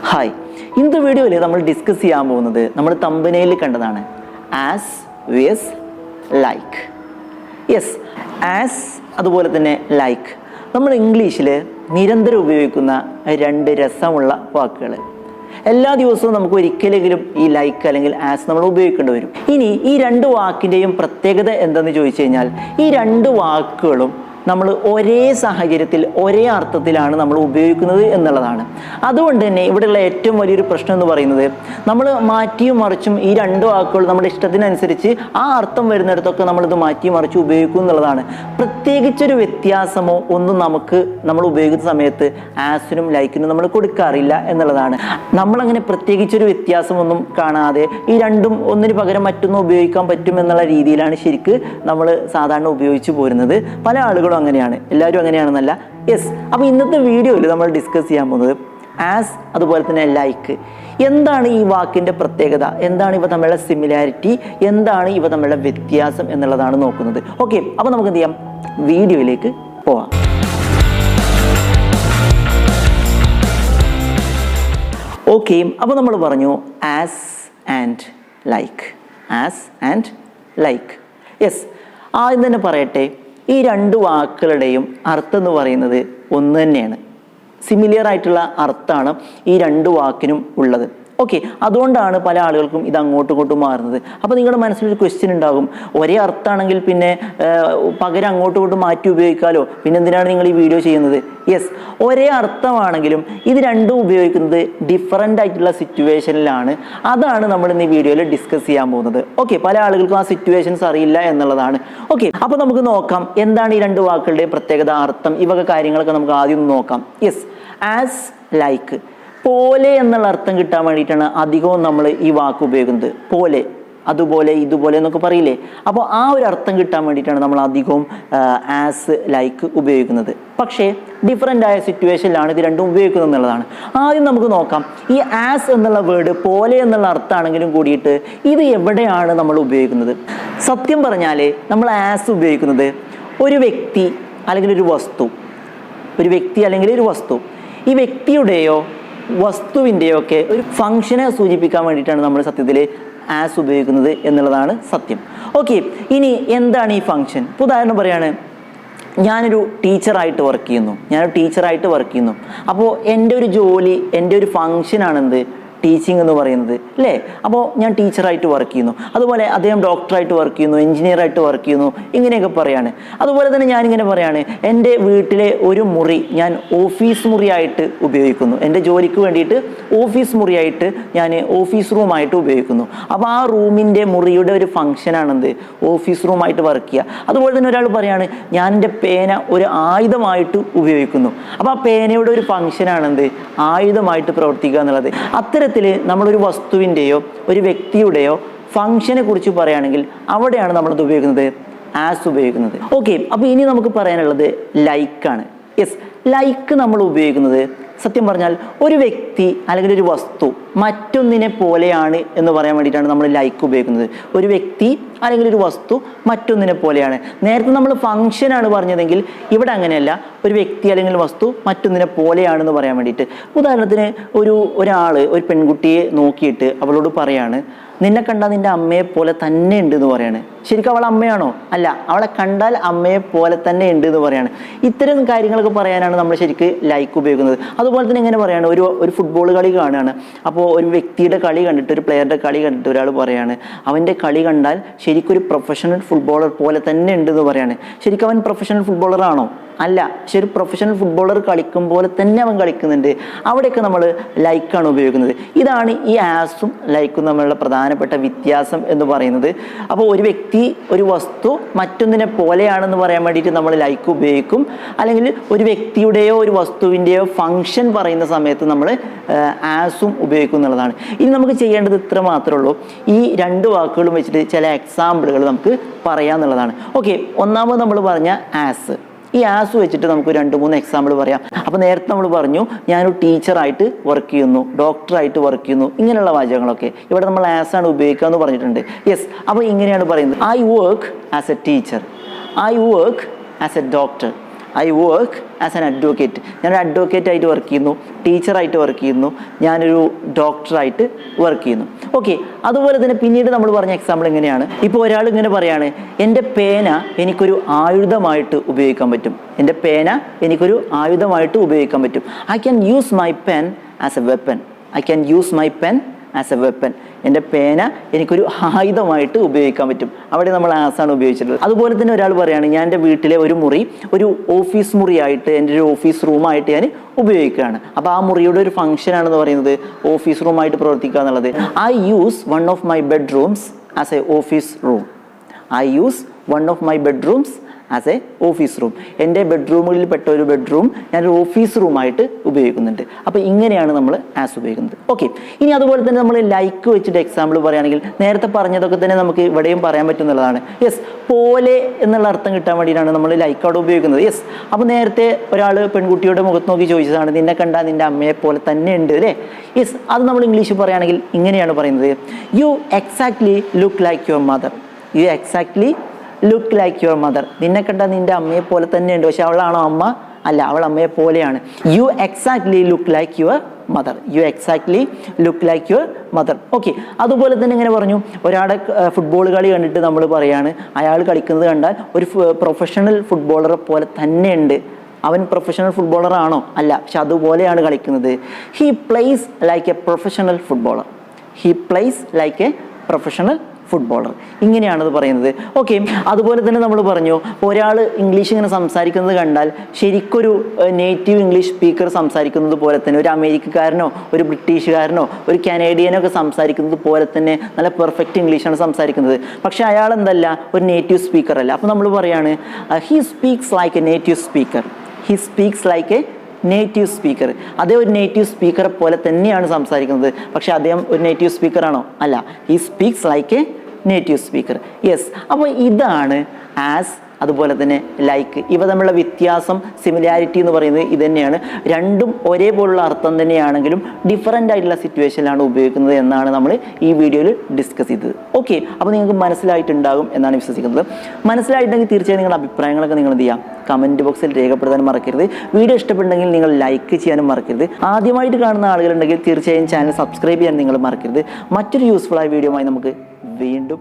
Hi, ഇന്നത്തെ വീഡിയോയിൽ നമ്മൾ ഡിസ്കസ് ചെയ്യാൻ പോകുന്നത് നമ്മൾ തമ്പനയിൽ കണ്ടതാണ് always like. Yes, as അതുപോലെ തന്നെ ലൈക്ക് നമ്മൾ ഇംഗ്ലീഷിൽ നിരന്തരം ഉപയോഗിക്കുന്ന രണ്ട് രസമുള്ള വാക്കുകൾ. എല്ലാ ദിവസവും നമുക്ക് ഒരിക്കലെങ്കിലും ഈ ലൈക്ക് അല്ലെങ്കിൽ ആസ് നമ്മൾ ഉപയോഗിക്കേണ്ടി വരും. ഇനി ഈ രണ്ട് വാക്കിൻ്റെയും പ്രത്യേകത എന്തെന്ന് ചോദിച്ചു കഴിഞ്ഞാൽ, ഈ രണ്ട് വാക്കുകളും നമ്മൾ ഒരേ സാഹചര്യത്തിൽ ഒരേ അർത്ഥത്തിലാണ് നമ്മൾ ഉപയോഗിക്കുന്നത് എന്നുള്ളതാണ്. അതുകൊണ്ട് തന്നെ ഇവിടെയുള്ള ഏറ്റവും വലിയൊരു പ്രശ്നം എന്ന് പറയുന്നത്, നമ്മൾ മാറ്റിയും മറിച്ചും ഈ രണ്ട് വാക്കുകൾ നമ്മുടെ ഇഷ്ടത്തിനനുസരിച്ച് ആ അർത്ഥം വരുന്നിടത്തൊക്കെ നമ്മളിത് മാറ്റിയും മറിച്ചും ഉപയോഗിക്കും എന്നുള്ളതാണ്. പ്രത്യേകിച്ചൊരു വ്യത്യാസമോ ഒന്നും നമ്മൾ ഉപയോഗിക്കുന്ന സമയത്ത് ആസിനും ലൈക്കിനും നമ്മൾ കൊടുക്കാറില്ല എന്നുള്ളതാണ്. നമ്മളങ്ങനെ പ്രത്യേകിച്ചൊരു വ്യത്യാസമൊന്നും കാണാതെ ഈ രണ്ടും ഒന്നിന് പകരം മറ്റൊന്നും ഉപയോഗിക്കാൻ പറ്റും എന്നുള്ള രീതിയിലാണ് ശരിക്ക് നമ്മൾ സാധാരണ ഉപയോഗിച്ച് പോരുന്നത്. പല ആളുകളും അങ്ങനെയാണ്, എല്ലാവരും അങ്ങനെയാണെന്നല്ല. യെസ്, അപ്പോൾ ഇന്നത്തെ വീഡിയോയിൽ നമ്മൾ ഡിസ്കസ് ചെയ്യാൻ പോകുന്നത് ആസ് അതുപോലെ തന്നെ ലൈക്ക്. എന്താണ് ഈ വാക്കിൻ്റെ പ്രത്യേകത, എന്താണ് ഇവ തമ്മിലുള്ള സിമിലാരിറ്റി, എന്താണ് ഇവ തമ്മിലുള്ള വ്യത്യാസം എന്നുള്ളതാണ് നോക്കുന്നത്. ഓക്കെ, അപ്പോൾ നമുക്ക് എന്ത് ചെയ്യാം, വീഡിയോയിലേക്ക് പോവാം. ഓക്കെ, അപ്പോൾ നമ്മൾ പറഞ്ഞു as and like. As and like. Yes, ആദ്യം തന്നെ പറയട്ടെ, ഈ രണ്ട് വാക്കുകളുടെയും അർത്ഥം എന്ന് പറയുന്നത് ഒന്ന് തന്നെയാണ്. സിമിലിയർ ആയിട്ടുള്ള അർത്ഥമാണ് ഈ രണ്ട് വാക്കിനും ഉള്ളത്. ഓക്കെ, അതുകൊണ്ടാണ് പല ആളുകൾക്കും ഇത് അങ്ങോട്ടും ഇങ്ങോട്ടും മാറുന്നത്. അപ്പോൾ നിങ്ങളുടെ മനസ്സിലൊരു ക്വസ്റ്റ്യൻ ഉണ്ടാകും, ഒരേ അർത്ഥമാണെങ്കിൽ പിന്നെ പകരം അങ്ങോട്ടും ഇങ്ങോട്ടും മാറ്റി ഉപയോഗിക്കാമല്ലോ, പിന്നെ എന്തിനാണ് നിങ്ങൾ ഈ വീഡിയോ ചെയ്യുന്നത്? യെസ്, ഒരേ അർത്ഥമാണെങ്കിലും ഇത് രണ്ടും ഉപയോഗിക്കുന്നത് ഡിഫറൻ്റ് ആയിട്ടുള്ള സിറ്റുവേഷനിലാണ്. അതാണ് നമ്മൾ ഇന്ന് ഈ വീഡിയോയിൽ ഡിസ്കസ് ചെയ്യാൻ പോകുന്നത്. ഓക്കെ, പല ആളുകൾക്കും ആ സിറ്റുവേഷൻസ് അറിയില്ല എന്നുള്ളതാണ്. ഓക്കെ, അപ്പോൾ നമുക്ക് നോക്കാം എന്താണ് ഈ രണ്ട് വാക്കുകളുടെ പ്രത്യേകത, അർത്ഥം, ഇവ കാര്യങ്ങളൊക്കെ നമുക്ക് ആദ്യം നോക്കാം. യെസ്, ആസ് ലൈക്ക്, പോലെ എന്നുള്ള അർത്ഥം കിട്ടാൻ വേണ്ടിയിട്ടാണ് അധികവും നമ്മൾ ഈ വാക്ക് ഉപയോഗിക്കുന്നത്. പോലെ, അതുപോലെ, ഇതുപോലെ എന്നൊക്കെ പറയില്ലേ. അപ്പോൾ ആ ഒരു അർത്ഥം കിട്ടാൻ വേണ്ടിയിട്ടാണ് നമ്മൾ അധികവും ആസ് ലൈക്ക് ഉപയോഗിക്കുന്നത്. പക്ഷേ ഡിഫറൻ്റ് ആയ സിറ്റുവേഷനിലാണ് ഇത് രണ്ടും ഉപയോഗിക്കുന്നത് എന്നുള്ളതാണ്. ആദ്യം നമുക്ക് നോക്കാം, ഈ ആസ് എന്നുള്ള വേർഡ് പോലെ എന്നുള്ള അർത്ഥമാണെങ്കിലും കൂടിയിട്ട് ഇത് എവിടെയാണ് നമ്മൾ ഉപയോഗിക്കുന്നത്. സത്യം പറഞ്ഞാൽ നമ്മൾ ആസ് ഉപയോഗിക്കുന്നത് ഒരു വ്യക്തി അല്ലെങ്കിൽ ഒരു വസ്തു, ഈ വ്യക്തിയുടെയോ വസ്തുവിൻ്റെയോ ഒക്കെ ഒരു ഫംഗ്ഷനെ സൂചിപ്പിക്കാൻ വേണ്ടിയിട്ടാണ് നമ്മൾ സത്യത്തിൽ ആസ് ഉപയോഗിക്കുന്നത് എന്നുള്ളതാണ് സത്യം. ഓക്കെ, ഇനി എന്താണ് ഈ ഫംഗ്ഷൻ? ഇപ്പോൾ ഉദാഹരണം പറയുകയാണ്, ഞാനൊരു ടീച്ചറായിട്ട് വർക്ക് ചെയ്യുന്നു. അപ്പോൾ എൻ്റെ ഒരു ജോലി, എൻ്റെ ഒരു ഫംഗ്ഷനാണെന്ത്, ടീച്ചിങ് എന്ന് പറയുന്നത് അല്ലേ. അപ്പോൾ ഞാൻ ടീച്ചറായിട്ട് വർക്ക് ചെയ്യുന്നു, അതുപോലെ അദ്ദേഹം ഡോക്ടറായിട്ട് വർക്ക് ചെയ്യുന്നു, എഞ്ചിനീയറായിട്ട് വർക്ക് ചെയ്യുന്നു, ഇങ്ങനെയൊക്കെ പറയാണ്. അതുപോലെ തന്നെ ഞാനിങ്ങനെ പറയാണ്, എൻ്റെ വീട്ടിലെ ഒരു മുറി ഞാൻ ഓഫീസ് മുറിയായിട്ട് ഉപയോഗിക്കുന്നു, എൻ്റെ ജോലിക്ക് വേണ്ടിയിട്ട് ഓഫീസ് മുറിയായിട്ട് ഞാൻ ഓഫീസ് റൂമായിട്ട് ഉപയോഗിക്കുന്നു. അപ്പോൾ ആ റൂമിൻ്റെ മുറിയുടെ ഒരു ഫംഗ്ഷനാണെന്ത്, ഓഫീസ് റൂമായിട്ട് വർക്ക് ചെയ്യുക. അതുപോലെ തന്നെ ഒരാൾ പറയാണ്, ഞാൻ എൻ്റെ പേന ഒരു ആയുധമായിട്ട് ഉപയോഗിക്കുന്നു. അപ്പോൾ ആ പേനയുടെ ഒരു ഫംഗ്ഷനാണെന്ത്, ആയുധമായിട്ട് പ്രവർത്തിക്കുക എന്നുള്ളത്. അത്തരത്തിൽ നമ്മളൊരു വസ്തുവിൻ്റെയോ ഒരു വ്യക്തിയുടെയോ ഫംഗ്ഷനെ കുറിച്ച് പറയുകയാണെങ്കിൽ അവിടെയാണ് നമ്മളത് ഉപയോഗിക്കുന്നത്, ആസ് ഉപയോഗിക്കുന്നത്. ഓക്കെ, അപ്പോൾ ഇനി നമുക്ക് പറയാനുള്ളത് ലൈക്കാണ്. യെസ്, ലൈക്ക് നമ്മൾ ഉപയോഗിക്കുന്നത് സത്യം പറഞ്ഞാൽ ഒരു വ്യക്തി അല്ലെങ്കിൽ ഒരു വസ്തു മറ്റൊന്നിനെ പോലെയാണ് എന്ന് പറയാൻ വേണ്ടിയിട്ടാണ് നമ്മൾ ലൈക്ക് ഉപയോഗിക്കുന്നത്. ഒരു വ്യക്തി അല്ലെങ്കിൽ ഒരു വസ്തു മറ്റൊന്നിനെ പോലെയാണ്. നേരത്തെ നമ്മൾ ഫംഗ്ഷനാണ് പറഞ്ഞതെങ്കിൽ ഇവിടെ അങ്ങനെയല്ല, ഒരു വ്യക്തി അല്ലെങ്കിൽ വസ്തു മറ്റൊന്നിനെ പോലെയാണെന്ന് പറയാൻ വേണ്ടിയിട്ട്. ഉദാഹരണത്തിന് ഒരാൾ ഒരു പെൺകുട്ടിയെ നോക്കിയിട്ട് അവളോട് പറയാണ്, നിന്നെ കണ്ടാൽ നിൻ്റെ അമ്മയെ പോലെ തന്നെ ഉണ്ട് എന്ന് പറയാണ്. ശരിക്കും അവൾ അമ്മയാണോ? അല്ല, അവളെ കണ്ടാൽ അമ്മയെ പോലെ തന്നെ ഉണ്ട് എന്ന് പറയാണ്. ഇത്തരം കാര്യങ്ങളൊക്കെ പറയാനാണ് നമ്മൾ ശരിക്കും ലൈക്ക് ഉപയോഗിക്കുന്നത്. അതുപോലെ തന്നെ എങ്ങനെ പറയാണ്, ഒരു ഫുട്ബോൾ കളി കാണുകയാണ്. അപ്പോൾ ഒരു വ്യക്തിയുടെ കളി കണ്ടിട്ട്, ഒരു പ്ലെയറുടെ കളി കണ്ടിട്ട് ഒരാൾ പറയാണ്, അവൻ്റെ കളി കണ്ടാൽ ശരിക്കും ഒരു പ്രൊഫഷണൽ ഫുട്ബോളർ പോലെ തന്നെ ഉണ്ട് എന്ന് പറയാണ്. ശരിക്കും അവൻ പ്രൊഫഷണൽ ഫുട്ബോളർ ആണോ? അല്ല, പക്ഷെ ഒരു പ്രൊഫഷണൽ ഫുട്ബോളർ കളിക്കും പോലെ തന്നെ അവൻ കളിക്കുന്നുണ്ട്. അവിടെയൊക്കെ നമ്മൾ ലൈക്കാണ് ഉപയോഗിക്കുന്നത്. ഇതാണ് ഈ ആസും ലൈക്കും തമ്മിലുള്ള പ്രധാനപ്പെട്ട വ്യത്യാസം എന്ന് പറയുന്നത്. അപ്പോൾ ഒരു വ്യക്തി, ഒരു വസ്തു മറ്റൊന്നിനെ പോലെയാണെന്ന് പറയാൻ വേണ്ടിയിട്ട് നമ്മൾ ലൈക്ക് ഉപയോഗിക്കും. അല്ലെങ്കിൽ ഒരു വ്യക്തിയുടെയോ ഒരു വസ്തുവിൻ്റെയോ ഫംഗ്ഷൻ പറയുന്ന സമയത്ത് നമ്മൾ ആസും ഉപയോഗിക്കും എന്നുള്ളതാണ്. ഇനി നമുക്ക് ചെയ്യേണ്ടത് ഇത്ര മാത്രമേ ഉള്ളൂ, ഈ രണ്ട് വാക്കുകളും വെച്ചിട്ട് ചില എക്സാമ്പിളുകൾ നമുക്ക് പറയാമെന്നുള്ളതാണ്. ഓക്കെ, ഒന്നാമത് നമ്മൾ പറഞ്ഞ ആസ്, ഈ ആസ് വെച്ചിട്ട് നമുക്ക് 2-3 എക്സാമ്പിൾ പറയാം. അപ്പോൾ നേരത്തെ നമ്മൾ പറഞ്ഞു, ഞാനൊരു ടീച്ചറായിട്ട് വർക്ക് ചെയ്യുന്നു, ഡോക്ടറായിട്ട് വർക്ക് ചെയ്യുന്നു, ഇങ്ങനെയുള്ള വാചകങ്ങളൊക്കെ ഇവിടെ നമ്മൾ ആസ് ആണ് ഉപയോഗിക്കുക എന്ന് പറഞ്ഞിട്ടുണ്ട്. യെസ്, അപ്പോൾ ഇങ്ങനെയാണ് പറയുന്നത്, I work as A teacher, I work as A doctor, I work as an advocate. ഞാനൊരു അഡ്വക്കേറ്റ് ആയിട്ട് വർക്ക് ചെയ്യുന്നു, ടീച്ചറായിട്ട് വർക്ക് ചെയ്യുന്നു, ഞാനൊരു ഡോക്ടറായിട്ട് വർക്ക് ചെയ്യുന്നു. ഓക്കെ, അതുപോലെ തന്നെ പിന്നീട് നമ്മൾ പറഞ്ഞ എക്സാമ്പിൾ എങ്ങനെയാണ്, ഇപ്പോൾ ഒരാൾ ഇങ്ങനെ പറയാണ്, എൻ്റെ പേന എനിക്കൊരു ആയുധമായിട്ട് ഉപയോഗിക്കാൻ പറ്റും. എൻ്റെ പേന എനിക്കൊരു ആയുധമായിട്ട് ഉപയോഗിക്കാൻ പറ്റും. I can use my pen as A weapon. I can use my pen as A weapon. എൻ്റെ പേന എനിക്കൊരു ആയുധമായിട്ട് ഉപയോഗിക്കാൻ പറ്റും. അവിടെ നമ്മൾ ആസാണ് ഉപയോഗിച്ചിട്ടുള്ളത്. അതുപോലെ തന്നെ ഒരാൾ പറയുകയാണ്, ഞാൻ എൻ്റെ വീട്ടിലെ ഒരു മുറി ഒരു ഓഫീസ് മുറിയായിട്ട്, എൻ്റെ ഒരു ഓഫീസ് റൂമായിട്ട് ഞാൻ ഉപയോഗിക്കുകയാണ്. അപ്പോൾ ആ മുറിയുടെ ഒരു ഫംഗ്ഷൻ ആണെന്ന് പറയുന്നത് ഓഫീസ് റൂമായിട്ട് പ്രവർത്തിക്കുക എന്നുള്ളത്. I use one of my bedrooms as A office room. I use one of my bedrooms as A office room. എൻ്റെ ബെഡ്റൂമുകളിൽ പെട്ട ഒരു ബെഡ്റൂം ഞാനൊരു ഓഫീസ് റൂമായിട്ട് ഉപയോഗിക്കുന്നുണ്ട്. അപ്പോൾ ഇങ്ങനെയാണ് നമ്മൾ ആസ് ഉപയോഗിക്കുന്നത്. ഓക്കെ, ഇനി അതുപോലെ തന്നെ നമ്മൾ ലൈക്ക് വെച്ചിട്ട് എക്സാമ്പിൾ പറയുകയാണെങ്കിൽ നേരത്തെ പറഞ്ഞതൊക്കെ തന്നെ നമുക്ക് ഇവിടെയും പറയാൻ പറ്റുന്നതാണ്. യെസ്, പോലെ എന്നുള്ള അർത്ഥം കിട്ടാൻ വേണ്ടിയിട്ടാണ് നമ്മൾ ലൈക്ക് അവിടെ ഉപയോഗിക്കുന്നത്. യെസ്, അപ്പോൾ നേരത്തെ ഒരാൾ പെൺകുട്ടിയുടെ മുഖത്ത് നോക്കി ചോദിച്ചതാണ്, നിന്നെ കണ്ടാൽ നിൻ്റെ അമ്മയെ പോലെ തന്നെ ഉണ്ട് അല്ലേ? യെസ്, അത് നമ്മൾ ഇംഗ്ലീഷിൽ പറയുകയാണെങ്കിൽ ഇങ്ങനെയാണ് പറയുന്നത്, you exactly look like your mother. You exactly look like your mother. നിന്നെ കണ്ടാൽ നിൻ്റെ അമ്മയെ പോലെ തന്നെയുണ്ട്, പക്ഷെ അവളാണോ അമ്മ? അല്ല, അവൾ അമ്മയെ പോലെയാണ്. You exactly look like your mother. You exactly look like your mother. Okay, അതുപോലെ തന്നെ ഇങ്ങനെ പറഞ്ഞു, ഒരാളുടെ ഫുട്ബോൾ കളി കണ്ടിട്ട് നമ്മൾ പറയാണ്, അയാൾ കളിക്കുന്നത് കണ്ടാൽ ഒരു പ്രൊഫഷണൽ ഫുട്ബോളറെ പോലെ തന്നെയുണ്ട്. അവൻ പ്രൊഫഷണൽ ഫുട്ബോളർ ആണോ? അല്ല, പക്ഷെ അതുപോലെയാണ് കളിക്കുന്നത്. He plays like a professional footballer. He plays like a professional footballer. ഇങ്ങനെയാണത് പറയുന്നത്. ഓക്കെ, അതുപോലെ തന്നെ നമ്മൾ പറഞ്ഞു, ഒരാൾ ഇംഗ്ലീഷ് ഇങ്ങനെ സംസാരിക്കുന്നത് കണ്ടാൽ ശരിക്കൊരു നേറ്റീവ് ഇംഗ്ലീഷ് സ്പീക്കർ സംസാരിക്കുന്നത് പോലെ തന്നെ, ഒരു അമേരിക്കക്കാരനോ ഒരു ബ്രിട്ടീഷുകാരനോ ഒരു കനേഡിയനോ ഒക്കെ സംസാരിക്കുന്നത് പോലെ തന്നെ നല്ല പെർഫെക്റ്റ് ഇംഗ്ലീഷാണ് സംസാരിക്കുന്നത്. പക്ഷേ അയാൾ എന്തല്ല, ഒരു നേറ്റീവ് സ്പീക്കർ അല്ല. അപ്പോൾ നമ്മൾ പറയാണ്, he speaks like A native speaker. He speaks like A native speaker. അതേ ഒരു നേറ്റീവ് സ്പീക്കറെ പോലെ തന്നെയാണ് സംസാരിക്കുന്നത്. പക്ഷെ അദ്ദേഹം ഒരു നേറ്റീവ് സ്പീക്കർ ആണോ? അല്ല. He speaks like A native speaker. Yes, അപ്പോൾ ഇതാണ് ആസ്, അതുപോലെ തന്നെ ലൈക്ക്. ഇവ തമ്മിലുള്ള വ്യത്യാസം, സിമിലാരിറ്റി എന്ന് പറയുന്നത് ഇത് തന്നെയാണ്. രണ്ടും ഒരേപോലുള്ള അർത്ഥം തന്നെയാണെങ്കിലും ഡിഫറൻ്റ് ആയിട്ടുള്ള സിറ്റുവേഷനിലാണ് ഉപയോഗിക്കുന്നത് എന്നാണ് നമ്മൾ ഈ വീഡിയോയിൽ ഡിസ്കസ് ചെയ്തത്. ഓക്കെ, അപ്പോൾ നിങ്ങൾക്ക് മനസ്സിലായിട്ടുണ്ടാകും എന്നാണ് വിശ്വസിക്കുന്നത്. മനസ്സിലായിട്ടുണ്ടെങ്കിൽ തീർച്ചയായും നിങ്ങളുടെ അഭിപ്രായങ്ങളൊക്കെ നിങ്ങൾ എന്ത് ചെയ്യാം, കമൻറ്റ് ബോക്സിൽ രേഖപ്പെടുത്താൻ മറക്കരുത്. വീഡിയോ ഇഷ്ടപ്പെട്ടെങ്കിൽ നിങ്ങൾ ലൈക്ക് ചെയ്യാനും മറക്കരുത്. ആദ്യമായിട്ട് കാണുന്ന ആളുകളുണ്ടെങ്കിൽ തീർച്ചയായും ചാനൽ സബ്സ്ക്രൈബ് ചെയ്യാൻ നിങ്ങൾ മറക്കരുത്. മറ്റൊരു യൂസ്ഫുൾ ആയ വീഡിയോയുമായി നമുക്ക് വീണ്ടും